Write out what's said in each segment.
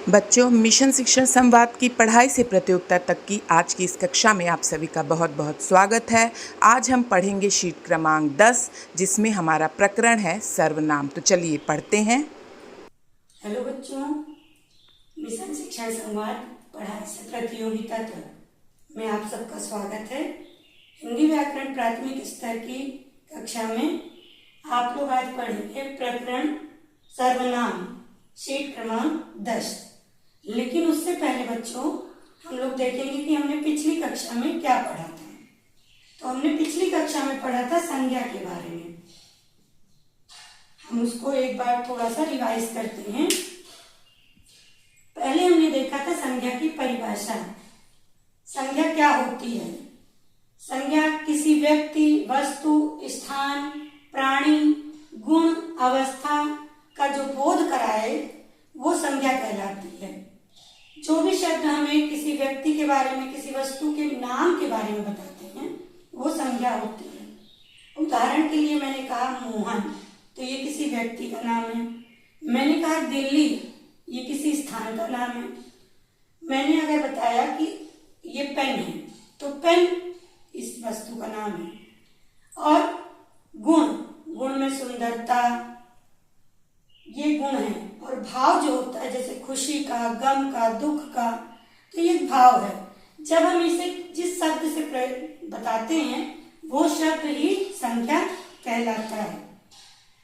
बच्चों, मिशन शिक्षण संवाद की पढ़ाई से प्रतियोगिता तक की आज की इस कक्षा में आप सभी का बहुत बहुत स्वागत है। आज हम पढ़ेंगे शीट क्रमांक 10, जिसमें हमारा प्रकरण है सर्वनाम। तो चलिए पढ़ते हैं। हेलो बच्चों, मिशन शिक्षण संवाद पढ़ाई से प्रतियोगिता तक में आप सबका स्वागत है। हिंदी व्याकरण प्राथमिक स्तर की कक्षा में आप लोग आज पढ़ेंगे प्रकरण सर्वनाम, शीट क्रमांक 10। लेकिन उससे पहले बच्चों हम लोग देखेंगे कि हमने पिछली कक्षा में क्या पढ़ा था। तो हमने पिछली कक्षा में पढ़ा था संज्ञा के बारे में। हम उसको एक बार थोड़ा सा रिवाइज करते हैं। पहले हमने देखा था संज्ञा की परिभाषा। संज्ञा क्या होती है? संज्ञा किसी व्यक्ति, वस्तु, स्थान, प्राणी, गुण, अवस्था का जो बोध कराए वो संज्ञा कहलाती है। जो भी शब्द हमें किसी व्यक्ति के बारे में, किसी वस्तु के नाम के बारे में बताते हैं वो संज्ञा होती है। उदाहरण के लिए मैंने कहा मोहन, तो ये किसी व्यक्ति का नाम है। मैंने कहा दिल्ली, ये किसी स्थान का नाम है। मैंने अगर बताया कि ये पेन है, तो पेन इस वस्तु का नाम है। और गुण में सुंदरता, ये गुण है। और भाव जो होता है, जैसे खुशी का, गम का, दुख का, तो ये भाव है। जब हम इसे जिस शब्द से बताते हैं वो शब्द ही संज्ञा कहलाता है।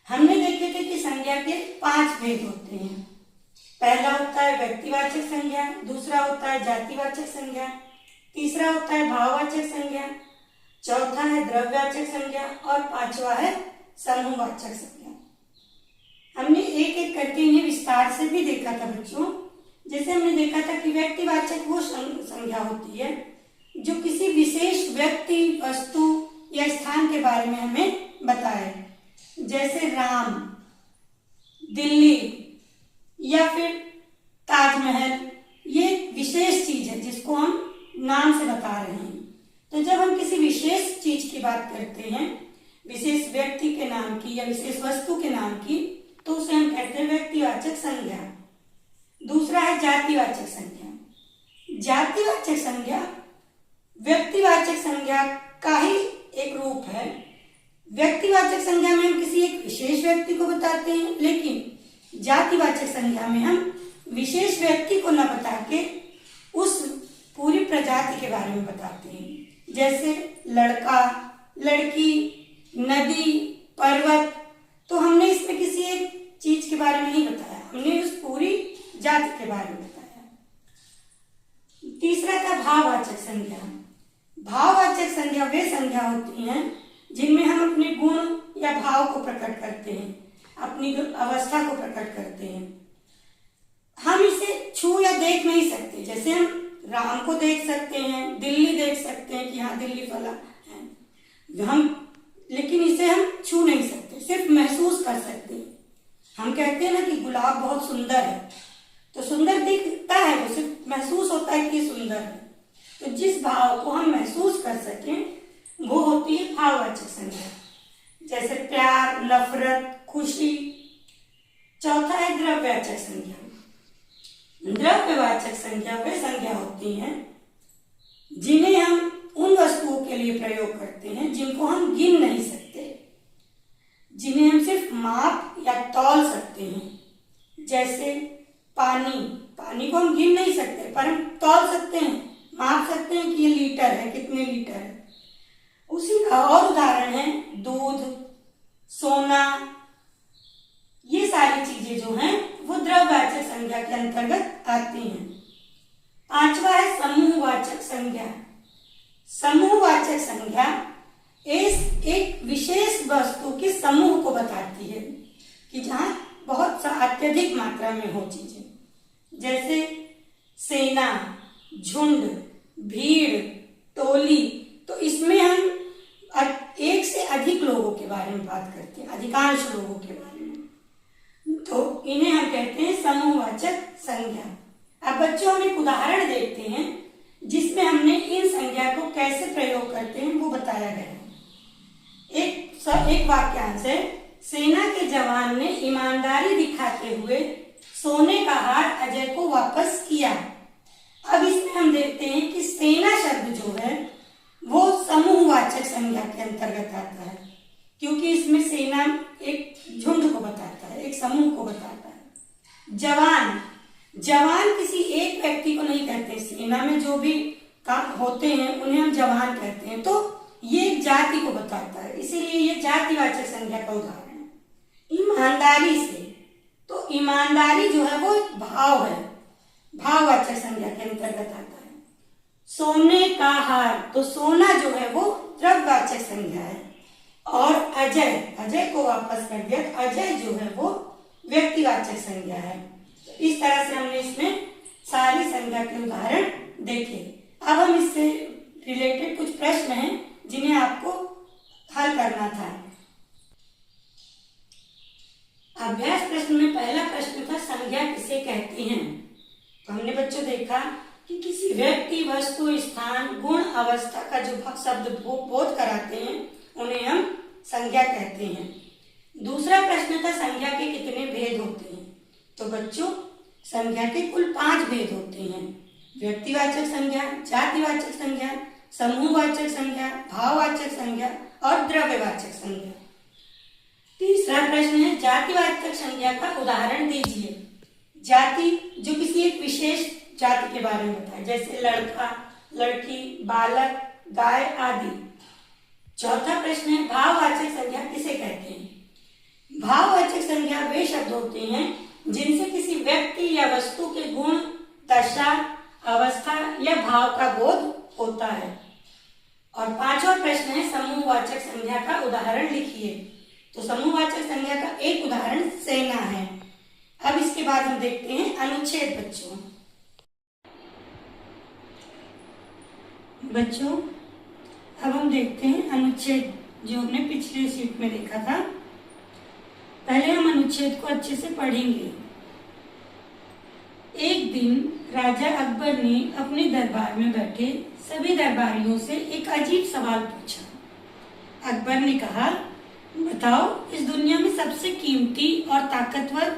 हमने देखे थे कि संज्ञा के 5 भेद होते हैं। पहला होता है व्यक्तिवाचक संज्ञा, दूसरा होता है जातिवाचक संज्ञा, तीसरा होता है भाववाचक संज्ञा, चौथा है द्रव्यवाचक संज्ञा और पांचवा है समूहवाचक संज्ञा। हमने एक एक करके इन्हें विस्तार से भी देखा था बच्चों। जैसे हमने देखा था कि व्यक्तिवाचक वो संज्ञा होती है जो किसी विशेष व्यक्ति, वस्तु या स्थान के बारे में हमें बताए। जैसे राम, दिल्ली या फिर ताजमहल, ये विशेष चीज है जिसको हम नाम से बता रहे हैं। तो जब हम किसी विशेष चीज की बात करते हैं, विशेष व्यक्ति के नाम की या विशेष वस्तु के नाम की, तो उसे हम कहते हैं व्यक्तिवाचक संज्ञा। दूसरा है जातिवाचक संज्ञा। जातिवाचक संज्ञा व्यक्तिवाचक संज्ञा का ही एक रूप है। व्यक्तिवाचक संज्ञा में हम किसी एक विशेष व्यक्ति को बताते हैं, लेकिन जातिवाचक संज्ञा में हम विशेष व्यक्ति को न बता के उस पूरी प्रजाति के बारे में बताते हैं। जैसे लड़का, लड़की, नदी, पर्वत, तो हमने इसमें किसी एक चीज के बारे में नहीं बताया, हमने उस पूरी जाति के बारे में बताया। तीसरा था भाववाचक संज्ञा। भाववाचक संज्ञा वे संज्ञा होती हैं जिनमें हम अपने गुण या भाव को प्रकट करते हैं, अपनी अवस्था को प्रकट करते हैं। हम इसे छू या देख नहीं सकते। जैसे हम राम को देख सकते हैं, दिल्ली देख सकते हैं कि हाँ दिल्ली फला है, लेकिन इसे हम छू नहीं सकते, सिर्फ महसूस कर सकते हैं। हम कहते हैं ना कि गुलाब बहुत सुंदर है, तो सुंदर दिखता है, वो सिर्फ महसूस होता है कि सुंदर है। तो जिस भाव को हम महसूस कर सकें वो होती है भाववाचक संज्ञा। जैसे प्यार, नफरत, खुशी। चौथा है द्रव्यवाचक संज्ञा। द्रव्यवाचक संज्ञा वे संज्ञा होती हैं जिन्हें हम उन वस्तुओं के लिए प्रयोग करते हैं जिनको हम गिन नहीं सकते, जिन्हें हम सिर्फ माप या तौल सकते हैं। जैसे पानी को हम गिन नहीं सकते, पर हम तौल सकते हैं, माप सकते हैं कि ये लीटर है, कितने लीटर है। उसी का और उदाहरण है दूध, सोना। ये सारी चीजें जो हैं वो द्रव्यवाचक संज्ञा के अंतर्गत आती हैं। पांचवा है समूहवाचक संज्ञा। समूहवाचक संज्ञा एक विशेष वस्तु के समूह को बताती है कि जहां बहुत अत्यधिक मात्रा में हो चीजें। जैसे सेना, झुंड, भीड़, टोली, तो इसमें हम एक से अधिक लोगों के बारे में बात करते हैं, अधिकांश लोगों के बारे में, तो इन्हें हम कहते हैं समूहवाचक संज्ञा। अब बच्चों हम एक उदाहरण देखते हैं जिसमें हमने इन संज्ञा को कैसे प्रयोग करते हैं वो बताया गया है। एक वाक्यांश है, सेना के जवान ने ईमानदारी दिखाते हुए सोने का हार अजय को वापस किया। अब इसमें हम देखते हैं कि सेना शब्द जो है वो समूहवाचक संज्ञा के अंतर्गत आता है, क्योंकि इसमें सेना एक झुंड को बताता है, एक समूह को बताता है। जवान, जवान किसी एक व्यक्ति को नहीं कहते, सेना में जो भी काम होते हैं उन्हें हम जवान कहते हैं, तो ये एक जाति को बताता है, इसीलिए ये जातिवाचक संज्ञा का उदाहरण है। ईमानदारी से, तो ईमानदारी जो है वो भाव है, भाववाचक संज्ञा के अंतर्गत आता है। सोने का हार, तो सोना जो है वो द्रव्यवाचक संज्ञा है। और अजय, अजय को वापस कर दिया, अजय जो है वो व्यक्तिवाचक संज्ञा है। तो इस तरह से हमने इसमें सारी संज्ञा के उदाहरण देखे। अब हम इससे रिलेटेड कुछ प्रश्न हैं जिन्हें आपको हल करना था। अभ्यास प्रश्न में पहला प्रश्न था संज्ञा किसे कहते हैं। तो हमने बच्चों देखा कि किसी व्यक्ति, वस्तु, स्थान, गुण, अवस्था का जो शब्द बोध कराते हैं उन्हें हम संज्ञा कहते हैं। दूसरा प्रश्न था संज्ञा के कितने भेद होते हैं। तो बच्चों संज्ञा के कुल 5 भेद होते हैं। व्यक्तिवाचक संज्ञा, जातिवाचक संज्ञा, समूहवाचक संज्ञा, भाववाचक संज्ञा और द्रव्यवाचक संज्ञा। तीसरा प्रश्न है जातिवाचक संज्ञा का उदाहरण दीजिए। जाति जो किसी एक विशेष जाति के बारे में बताए, जैसे लड़का, लड़की, बालक, गाय आदि। चौथा प्रश्न है भाववाचक संज्ञा किसे कहते हैं। भाववाचक संज्ञा वे शब्द होते हैं जिनसे किसी व्यक्ति या वस्तु के गुण, दशा, अवस्था या भाव का बोध होता है। और पांचवा प्रश्न है समूहवाचक संज्ञा का उदाहरण लिखिए। तो समूहवाचक संज्ञा का एक उदाहरण सेना है। अब इसके बाद हम देखते हैं अनुच्छेद। बच्चों अब हम देखते हैं अनुच्छेद, जो हमने पिछले शीट में देखा था। पहले हम अनुच्छेद को अच्छे से पढ़ेंगे। एक दिन राजा अकबर ने अपने दरबार में बैठे सभी दरबारियों से एक अजीब सवाल पूछा। अकबर ने कहा, बताओ इस दुनिया में सबसे कीमती और ताकतवर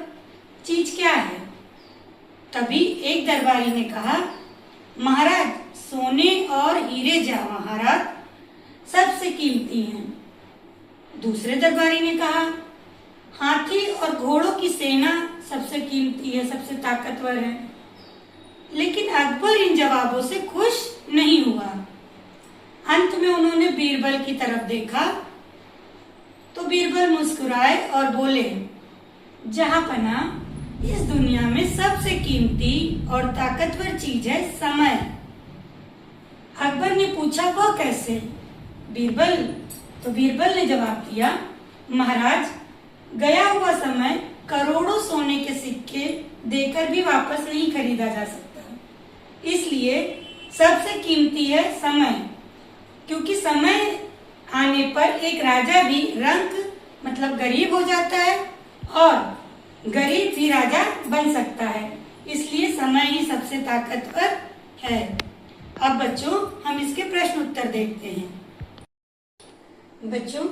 चीज क्या है। तभी एक दरबारी ने कहा, महाराज सोने और हीरे जवाहरात सबसे कीमती हैं। दूसरे दरबारी ने कहा, हाथी और घोड़ों की सेना सबसे कीमती है, सबसे ताकतवर है। लेकिन अकबर इन जवाबों से खुश नहीं हुआ। अंत में उन्होंने बीरबल की तरफ देखा तो बीरबल मुस्कुराए और बोले, जहांपना इस दुनिया में सबसे कीमती और ताकतवर चीज है समय। अकबर ने पूछा, वह कैसे। बीरबल ने जवाब दिया, महाराज गया हुआ समय करोड़ों सोने के सिक्के देकर भी वापस नहीं खरीदा जा सकता, इसलिए सबसे कीमती है समय। क्योंकि समय आने पर एक राजा भी रंक मतलब गरीब हो जाता है और गरीब भी राजा बन सकता है, इसलिए समय ही सबसे ताकतवर है। अब बच्चों हम इसके प्रश्न उत्तर देखते हैं। बच्चों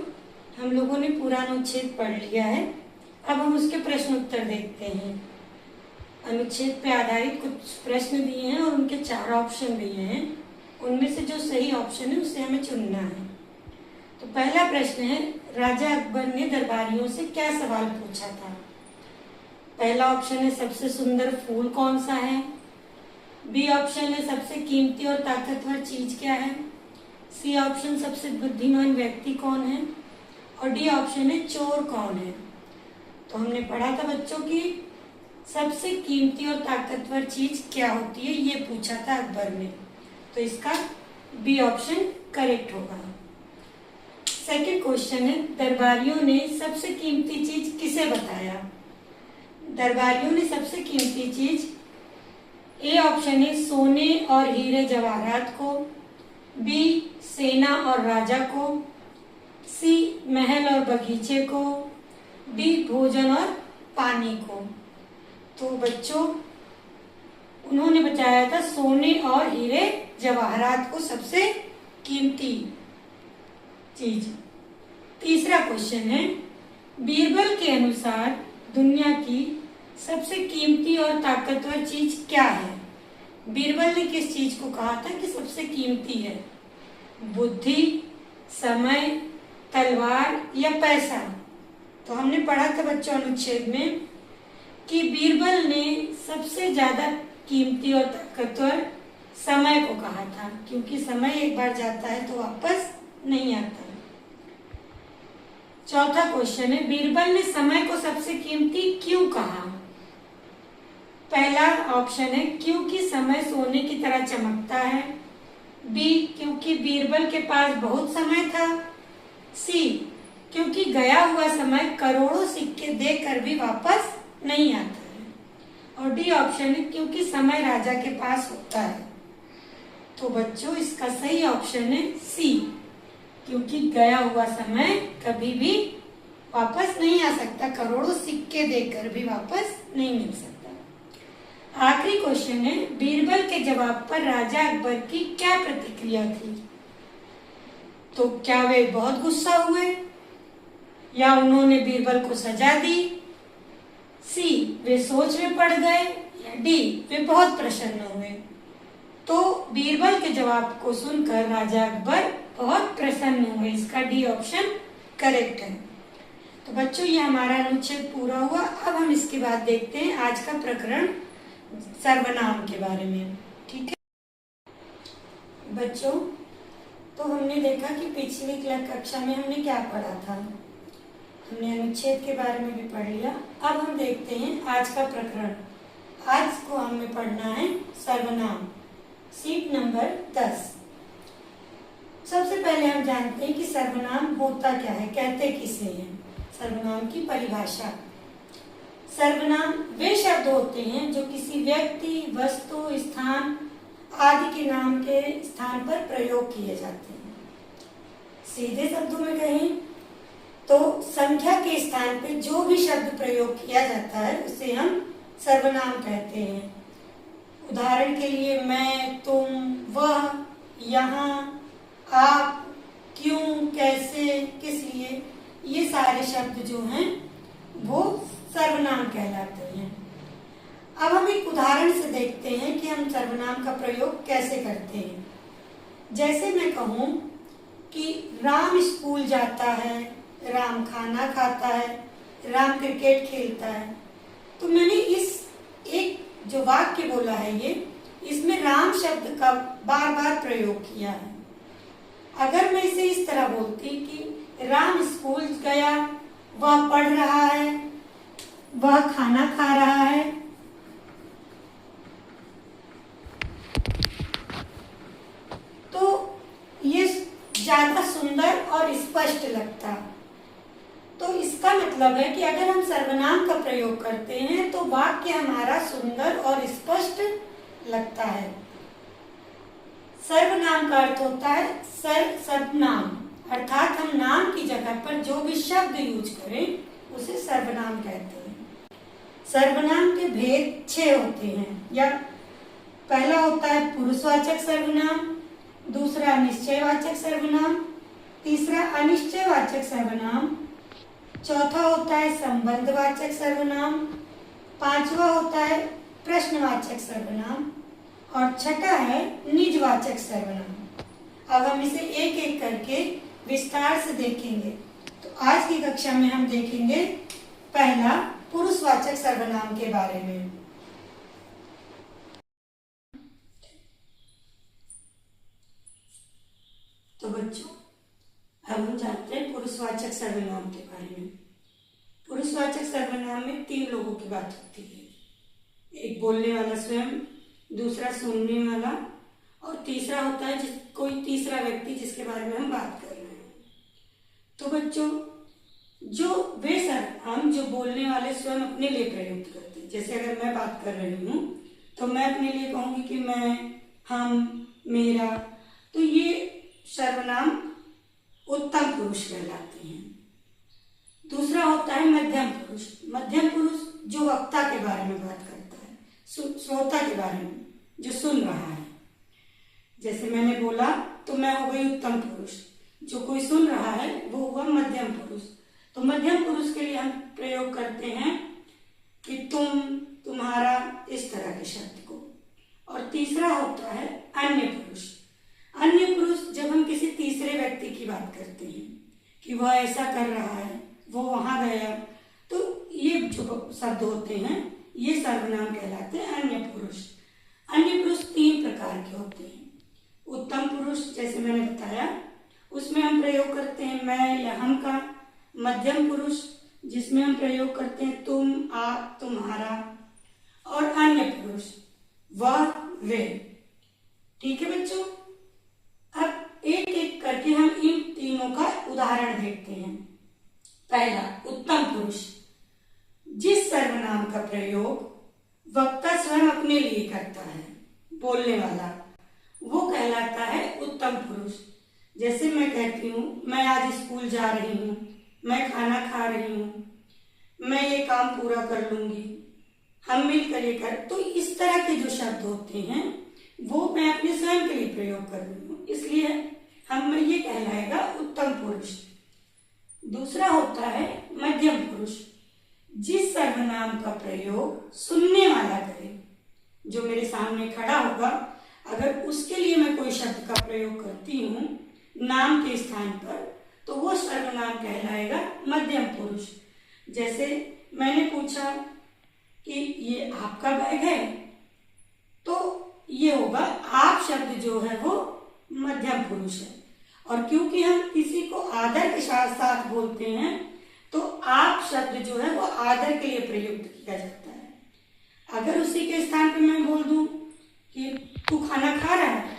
हम लोगों ने पूरा अनुच्छेद पढ़ लिया है। अब हम उसके प्रश्न उत्तर देखते हैं। अनुच्छेद पे आधारित कुछ प्रश्न दिए हैं और उनके 4 ऑप्शन दिए हैं। उनमें से जो सही ऑप्शन है उसे हमें चुनना है। तो पहला प्रश्न है, राजा अकबर ने दरबारियों से क्या सवाल पूछा था। पहला ऑप्शन है सबसे सुंदर फूल कौन सा है। बी ऑप्शन है सबसे कीमती और ताकतवर चीज क्या है। सी ऑप्शन सबसे बुद्धिमान व्यक्ति कौन है। और डी ऑप्शन है चोर कौन है। तो हमने पढ़ा था बच्चों की सबसे कीमती और ताकतवर चीज क्या होती है, ये पूछा था अकबर ने। तो इसका बी ऑप्शन करेक्ट होगा। सेकंड क्वेश्चन है, दरबारियों ने सबसे कीमती चीज किसे बताया। दरबारियों ने सबसे कीमती चीज, ए ऑप्शन है सोने और हीरे जवाहरात को, बी सेना और राजा को, सी महल और बगीचे को, डी भोजन और पानी को। तो बच्चों उन्होंने बताया था सोने और हीरे जवाहरात को सबसे कीमती चीज। तीसरा क्वेश्चन है, बीरबल के अनुसार दुनिया की सबसे कीमती और ताकतवर चीज क्या है? बीरबल ने किस चीज को कहा था कि सबसे कीमती है? बुद्धि, समय, तलवार या पैसा? तो हमने पढ़ा था बच्चों अनुच्छेद में कि बीरबल ने सबसे ज्यादा कीमती और ताकतवर समय को कहा था, क्योंकि समय एक बार जाता है तो वापस नहीं आता। चौथा क्वेश्चन है, बीरबल ने समय को सबसे कीमती क्यों कहा? पहला ऑप्शन है क्योंकि समय सोने की तरह चमकता है। बी, क्योंकि बीरबल के पास बहुत समय था। सी, क्योंकि गया हुआ समय करोड़ों सिक्के देकर भी वापस नहीं आता है। और डी ऑप्शन है क्योंकि समय राजा के पास होता है। तो बच्चों इसका सही ऑप्शन है सी, क्योंकि गया हुआ समय कभी भी वापस नहीं आ सकता, करोड़ों सिक्के देकर भी वापस नहीं मिल सकता। आखिरी क्वेश्चन है, बीरबल के जवाब पर राजा अकबर की क्या प्रतिक्रिया थी? तो क्या वे बहुत गुस्सा हुए, या उन्होंने बीरबल को सजा दी? सी, वे सोच में पड़ गए, या डी, वे बहुत प्रसन्न हुए? तो बीरबल के जवाब को सुनकर राजा अकबर बहुत प्रसन्न हुए। इसका डी ऑप्शन करेक्ट है। तो बच्चों ये हमारा अनुच्छेद पूरा हुआ। अब हम इसके बाद देखते हैं आज का प्रकरण सर्वनाम के बारे में। ठीक है बच्चों, तो हमने देखा कि पिछली कक्षा में हमने क्या पढ़ा था। हमने अनुच्छेद के बारे में भी पढ़ लिया। अब हम देखते हैं आज का प्रकरण। आज को हमें पढ़ना है सर्वनाम, सीट नंबर 10। सबसे पहले हम जानते हैं कि सर्वनाम होता क्या है, कहते किसे हैं। सर्वनाम की परिभाषा। सर्वनाम वे शब्द होते हैं जो किसी व्यक्ति, वस्तु, स्थान आदि के नाम के स्थान पर प्रयोग किए जाते हैं। सीधे शब्दों में कहें तो संख्या के स्थान पर जो भी शब्द प्रयोग किया जाता है उसे हम सर्वनाम कहते हैं। उदाहरण के लिए मैं, तुम, वह, यहाँ, आप, क्यों, कैसे, किस लिए, ये सारे शब्द जो हैं वो सर्वनाम कहलाते हैं। अब हम एक उदाहरण से देखते हैं कि हम सर्वनाम का प्रयोग कैसे करते हैं। जैसे मैं कहूँ कि राम स्कूल जाता है, राम खाना खाता है, राम क्रिकेट खेलता है, तो मैंने इस एक जो वाक्य बोला है ये, इसमें राम शब्द का बार बार प्रयोग किया है। अगर मैं इसे इस तरह बोलती कि राम स्कूल गया, वह पढ़ रहा है, वह खाना खा रहा है, तो ये ज्यादा सुंदर और स्पष्ट लगता। तो इसका मतलब है कि अगर हम सर्वनाम का प्रयोग करते हैं तो वाक्य हमारा सुंदर और स्पष्ट लगता है। सर्वनाम का अर्थ होता है सर्वनाम, अर्थात हम नाम की जगह पर जो भी शब्द यूज करें उसे सर्वनाम कहते हैं। सर्वनाम के भेद 6 होते हैं। या पहला होता है पुरुषवाचक सर्वनाम, दूसरा निश्चयवाचक सर्वनाम, तीसरा अनिश्चयवाचक सर्वनाम, चौथा होता है संबंधवाचक सर्वनाम, पांचवा होता है प्रश्नवाचक सर्वनाम और छठा है निजवाचक सर्वनाम। अब हम इसे एक एक करके विस्तार से देखेंगे। तो आज की कक्षा में हम देखेंगे पहला पुरुषवाचक सर्वनाम के बारे में। तो बच्चों अब हम जानते हैं पुरुषवाचक सर्वनाम के बारे में। पुरुषवाचक सर्वनाम में 3 लोगों की बात होती है। एक बोलने वाला स्वयं, दूसरा सुनने वाला और तीसरा होता है कोई तीसरा व्यक्ति जिसके बारे में हम बात कर रहे हैं। तो बच्चों जो वे सर्वनाम जो बोलने वाले स्वयं अपने लिए प्रयुक्त करते हैं, जैसे अगर मैं बात कर रही हूँ तो मैं अपने लिए कहूंगी कि मैं, हम, मेरा, तो ये सर्वनाम उत्तम पुरुष कहलाते हैं। दूसरा होता है मध्यम पुरुष। मध्यम पुरुष जो वक्ता के बारे में बात करता है, श्रोता के बारे में जो सुन रहा है। जैसे मैंने बोला तो मैं हो गई उत्तम पुरुष, जो कोई सुन रहा है वो हुआ मध्यम पुरुष। तो मध्यम पुरुष के लिए हम प्रयोग करते हैं कि तुम, तुम्हारा, इस तरह के शब्द को। और तीसरा होता है अन्य पुरुष। अन्य पुरुष जब हम किसी तीसरे व्यक्ति की बात करते हैं कि वह ऐसा कर रहा है, वो वहां गया, तो ये जो शब्द होते हैं ये सर्वनाम कहलाते हैं अन्य पुरुष। अन्य पुरुष 3 प्रकार के होते हैं। उत्तम पुरुष, जैसे मैंने बताया, उसमें हम प्रयोग करते हैं मैं या हम का। मध्यम पुरुष, जिसमें हम प्रयोग करते हैं तुम, आप, तुम्हारा। और अन्य पुरुष, वह, वे। ठीक है बच्चों, अब एक एक करके हम इन तीनों का उदाहरण देखते हैं। पहला, उत्तम पुरुष, जिस सर्वनाम का प्रयोग वक्ता स्वयं अपने लिए करता है, बोलने वाला, वो कहलाता है उत्तम पुरुष। जैसे मैं कहती हूँ मैं आज स्कूल जा रही हूँ, मैं खाना खा रही हूँ, मैं ये काम पूरा कर लूंगी, हम मिलकर ये कर। तो इस तरह के जो शब्द होते हैं वो मैं अपने स्वयं के लिए प्रयोग कर रही हूँ, इसलिए हम में ये कहलाएगा उत्तम पुरुष। दूसरा होता है मध्यम पुरुष, जिस सर्वनाम का प्रयोग सुनने वाला करे, जो मेरे सामने खड़ा होगा, अगर उसके लिए मैं कोई शब्द का प्रयोग करती हूँ नाम के स्थान पर, तो वो सर्वनाम कहलाएगा मध्यम पुरुष। जैसे मैंने पूछा कि ये आपका बैग है, तो ये होगा आप शब्द जो है वो मध्यम पुरुष है। और क्योंकि हम किसी को आदर के साथ साथ बोलते हैं, तो आप शब्द जो है वो आदर के लिए प्रयुक्त किया जाता है। अगर उसी के स्थान पर मैं बोल दूं कि तू खाना खा रहा है,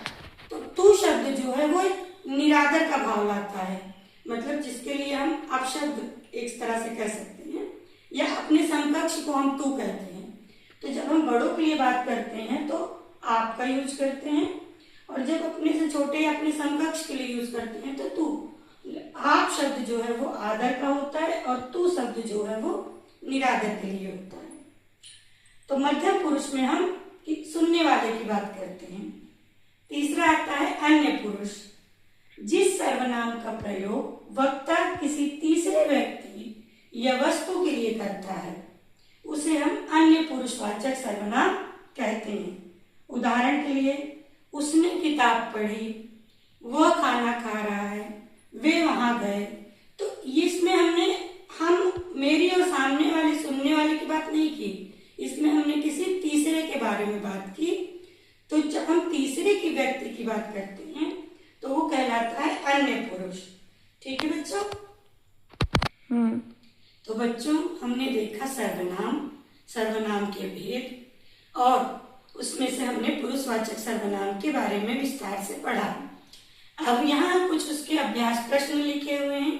तो तू शब्द जो है वो निरादर का भाव लाता है, मतलब जिसके लिए हम अपशब्द एक तरह से कह सकते हैं, या अपने समकक्ष को हम तू कहते हैं। तो जब हम बड़ों के लिए बात करते हैं तो आपका यूज करते हैं, और जब अपने से छोटे या अपने समकक्ष के लिए यूज करते हैं तो तू। आप शब्द जो है वो आदर का होता है और तू शब्द जो है वो निरादर के लिए होता है। तो मध्यम पुरुष में हम सुनने वाले की बात करते हैं। तीसरा आता है अन्य पुरुष, जिस सर्वनाम का प्रयोग वक्ता किसी तीसरे व्यक्ति या वस्तु के लिए करता है, उसे हम अन्य पुरुषवाचक सर्वनाम कहते हैं। उदाहरण के लिए, उसने किताब पढ़ी, वह खाना खा रहा है, वे वहां गए। तो इसमें हम मेरी और सामने वाले सुनने वाले की बात नहीं की, इसमें हमने किसी तीसरे के बारे में बात की। तो जब हम तीसरे की व्यक्ति की बात करते हैं तो वो कहलाता है अन्य पुरुष। ठीक है बच्चों? तो बच्चों, हमने देखा सर्वनाम के भेद, और उसमें से हमने पुरुषवाचक सर्वनाम के बारे में विस्तार से पढ़ा। अब यहाँ कुछ उसके अभ्यास प्रश्न लिखे हुए हैं,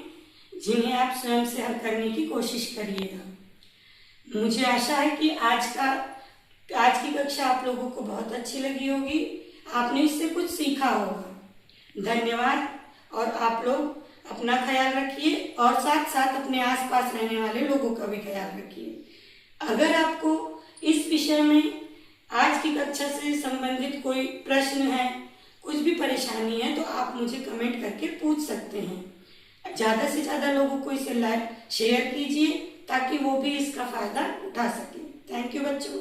जिन्हें आप स्वयं से हल करने की कोशिश करिएगा। मुझे आशा है कि आज की कक्षा आप लोगों को बहुत अच्छी लगी होगी, आपने इससे कुछ सीखा होगा। धन्यवाद। और आप लोग अपना ख्याल रखिए और साथ साथ अपने आसपास रहने वाले लोगों का भी ख्याल रखिए। अगर आपको इस विषय में आज की कक्षा से संबंधित कोई प्रश्न है, कुछ भी परेशानी है, तो आप मुझे कमेंट करके पूछ सकते हैं। ज़्यादा से ज़्यादा लोगों को इसे शेयर कीजिए ताकि वो भी इसका फायदा उठा सकें। थैंक यू बच्चों।